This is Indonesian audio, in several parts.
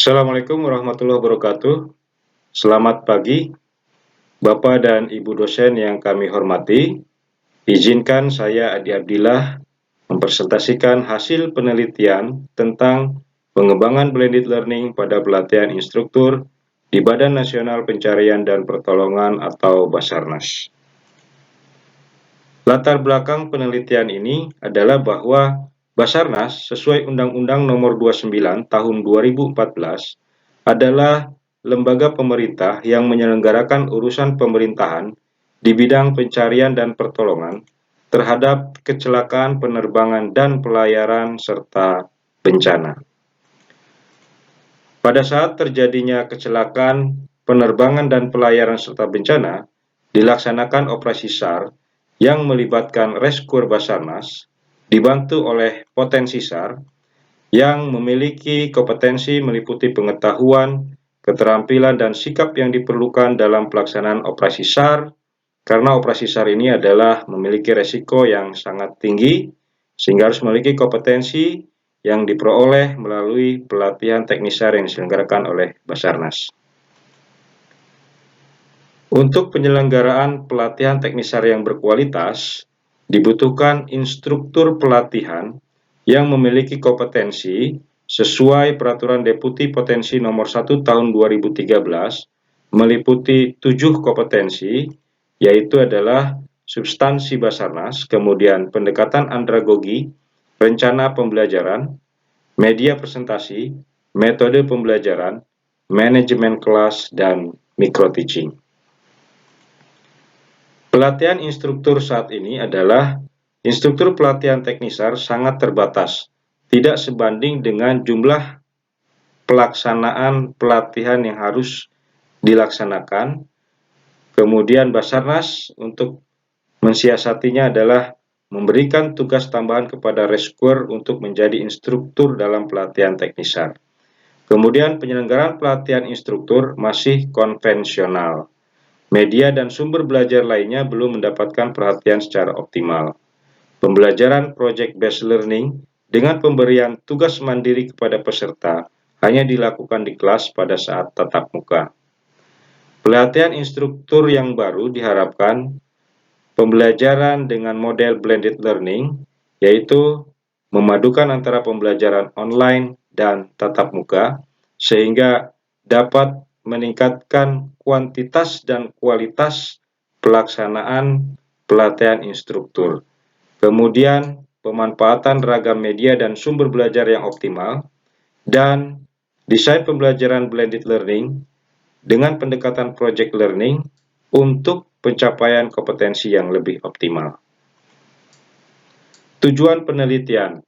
Assalamualaikum warahmatullahi wabarakatuh. Selamat pagi, Bapak dan Ibu dosen yang kami hormati. Izinkan saya Adi Abdillah mempresentasikan hasil penelitian tentang pengembangan blended learning pada pelatihan instruktur di Badan Nasional Pencarian dan Pertolongan atau Basarnas. Latar belakang penelitian ini adalah bahwa Basarnas sesuai Undang-Undang Nomor 29 Tahun 2014 adalah lembaga pemerintah yang menyelenggarakan urusan pemerintahan di bidang pencarian dan pertolongan terhadap kecelakaan penerbangan dan pelayaran serta bencana. Pada saat terjadinya kecelakaan penerbangan dan pelayaran serta bencana, dilaksanakan operasi SAR yang melibatkan rescuer Basarnas dibantu oleh potensi SAR yang memiliki kompetensi meliputi pengetahuan, keterampilan, dan sikap yang diperlukan dalam pelaksanaan operasi SAR, karena operasi SAR ini adalah memiliki resiko yang sangat tinggi, sehingga harus memiliki kompetensi yang diperoleh melalui pelatihan teknis SAR yang diselenggarakan oleh Basarnas. Untuk penyelenggaraan pelatihan teknis SAR yang berkualitas, dibutuhkan instruktur pelatihan yang memiliki kompetensi sesuai Peraturan Deputi Potensi Nomor 1 Tahun 2013 meliputi 7 kompetensi, yaitu adalah substansi Basarnas, kemudian pendekatan andragogi, rencana pembelajaran, media presentasi, metode pembelajaran, manajemen kelas, dan micro-teaching. Pelatihan instruktur saat ini adalah instruktur pelatihan teknis SAR sangat terbatas, tidak sebanding dengan jumlah pelaksanaan pelatihan yang harus dilaksanakan. Kemudian Basarnas untuk mensiasatinya adalah memberikan tugas tambahan kepada rescuer untuk menjadi instruktur dalam pelatihan teknis SAR. Kemudian penyelenggaraan pelatihan instruktur masih konvensional. Media dan sumber belajar lainnya belum mendapatkan perhatian secara optimal. Pembelajaran project-based learning dengan pemberian tugas mandiri kepada peserta hanya dilakukan di kelas pada saat tatap muka. Pelatihan instruktur yang baru diharapkan pembelajaran dengan model blended learning, yaitu memadukan antara pembelajaran online dan tatap muka, sehingga dapat meningkatkan kuantitas dan kualitas pelaksanaan pelatihan instruktur. Kemudian, pemanfaatan ragam media dan sumber belajar yang optimal, dan desain pembelajaran blended learning dengan pendekatan project learning untuk pencapaian kompetensi yang lebih optimal. Tujuan penelitian.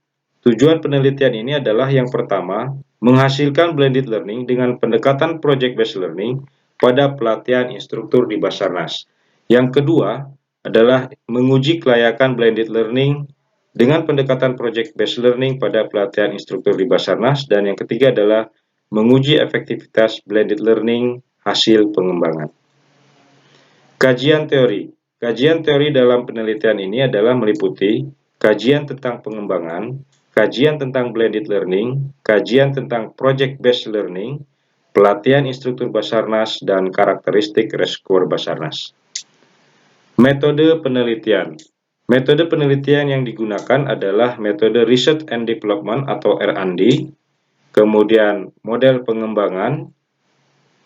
Tujuan penelitian ini adalah yang pertama, menghasilkan blended learning dengan pendekatan project-based learning pada pelatihan instruktur di Basarnas. Yang kedua adalah menguji kelayakan blended learning dengan pendekatan project-based learning pada pelatihan instruktur di Basarnas. Dan yang ketiga adalah menguji efektivitas blended learning hasil pengembangan. Kajian teori. Kajian teori dalam penelitian ini adalah meliputi kajian tentang pengembangan, kajian tentang blended learning, kajian tentang project-based learning, pelatihan instruktur Basarnas, dan karakteristik rescuer Basarnas. Metode penelitian. Metode penelitian yang digunakan adalah metode Research and Development atau R&D, kemudian model pengembangan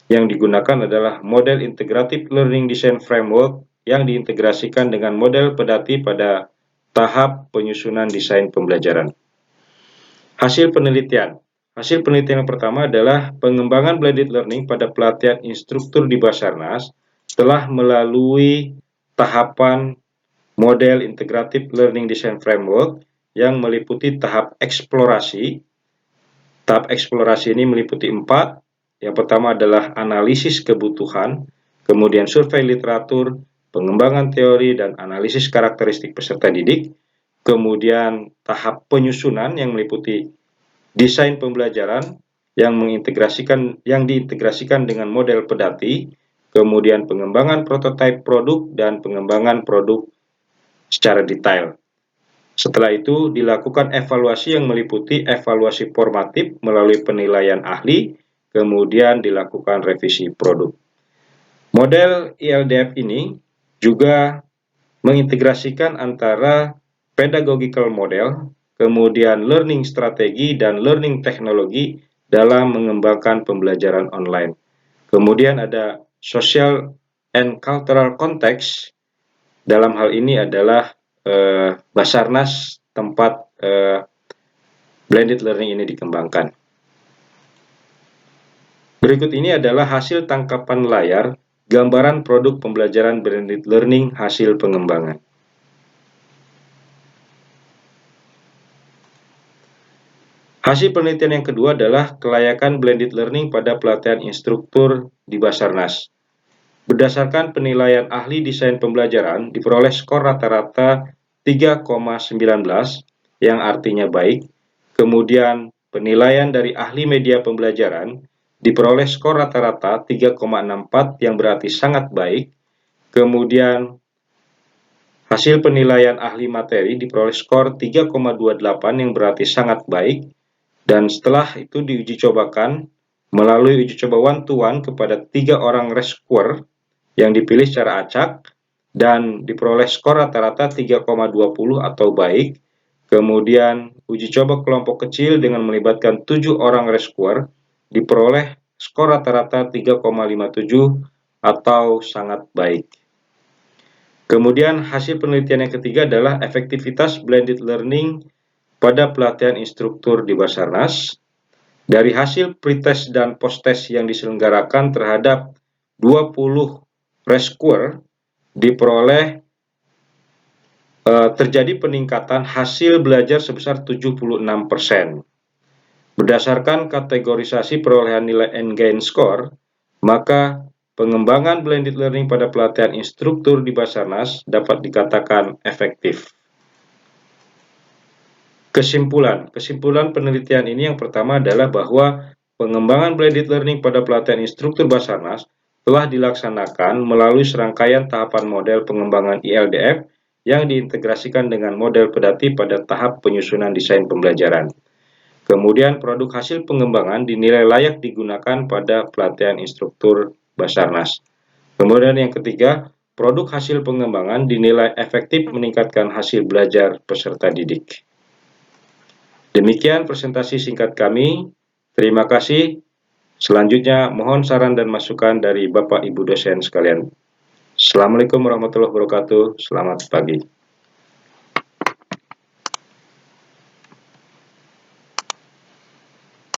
yang digunakan adalah model Integrative Learning Design Framework yang diintegrasikan dengan model pedati pada tahap penyusunan desain pembelajaran. Hasil penelitian. Hasil penelitian yang pertama adalah pengembangan blended learning pada pelatihan instruktur di Basarnas telah melalui tahapan model Integrative Learning Design Framework yang meliputi tahap eksplorasi. Tahap eksplorasi ini meliputi 4. Yang pertama adalah analisis kebutuhan, kemudian survei literatur, pengembangan teori, dan analisis karakteristik peserta didik. Kemudian tahap penyusunan yang meliputi desain pembelajaran yang diintegrasikan dengan model pedati, kemudian pengembangan prototipe produk dan pengembangan produk secara detail. Setelah itu dilakukan evaluasi yang meliputi evaluasi formatif melalui penilaian ahli, kemudian dilakukan revisi produk. Model ILDF ini juga mengintegrasikan antara pedagogical model, kemudian learning strategi dan learning teknologi dalam mengembangkan pembelajaran online. Kemudian ada social and cultural context, dalam hal ini adalah Basarnas tempat blended learning ini dikembangkan. Berikut ini adalah hasil tangkapan layar gambaran produk pembelajaran blended learning hasil pengembangan. Hasil penelitian yang kedua adalah kelayakan blended learning pada pelatihan instruktur di Basarnas. Berdasarkan penilaian ahli desain pembelajaran, diperoleh skor rata-rata 3,19 yang artinya baik. Kemudian penilaian dari ahli media pembelajaran diperoleh skor rata-rata 3,64 yang berarti sangat baik. Kemudian hasil penilaian ahli materi diperoleh skor 3,28 yang berarti sangat baik. Dan setelah itu diuji cobakan melalui uji coba one-to-one kepada 3 orang rescuer yang dipilih secara acak dan diperoleh skor rata-rata 3,20 atau baik. Kemudian uji coba kelompok kecil dengan melibatkan 7 orang rescuer diperoleh skor rata-rata 3,57 atau sangat baik. Kemudian hasil penelitian yang ketiga adalah efektivitas blended learning pada pelatihan instruktur di Basarnas. Dari hasil pretest dan posttest yang diselenggarakan terhadap 20 rescuer diperoleh terjadi peningkatan hasil belajar sebesar 76%. Berdasarkan kategorisasi perolehan nilai N-Gain score, maka pengembangan blended learning pada pelatihan instruktur di Basarnas dapat dikatakan efektif. Kesimpulan penelitian ini yang pertama adalah bahwa pengembangan blended learning pada pelatihan instruktur Basarnas telah dilaksanakan melalui serangkaian tahapan model pengembangan ILDF yang diintegrasikan dengan model pedati pada tahap penyusunan desain pembelajaran. Kemudian produk hasil pengembangan dinilai layak digunakan pada pelatihan instruktur Basarnas. Kemudian yang ketiga, produk hasil pengembangan dinilai efektif meningkatkan hasil belajar peserta didik. Demikian presentasi singkat kami. Terima kasih. Selanjutnya mohon saran dan masukan dari Bapak Ibu dosen sekalian. Assalamualaikum warahmatullahi wabarakatuh. Selamat pagi.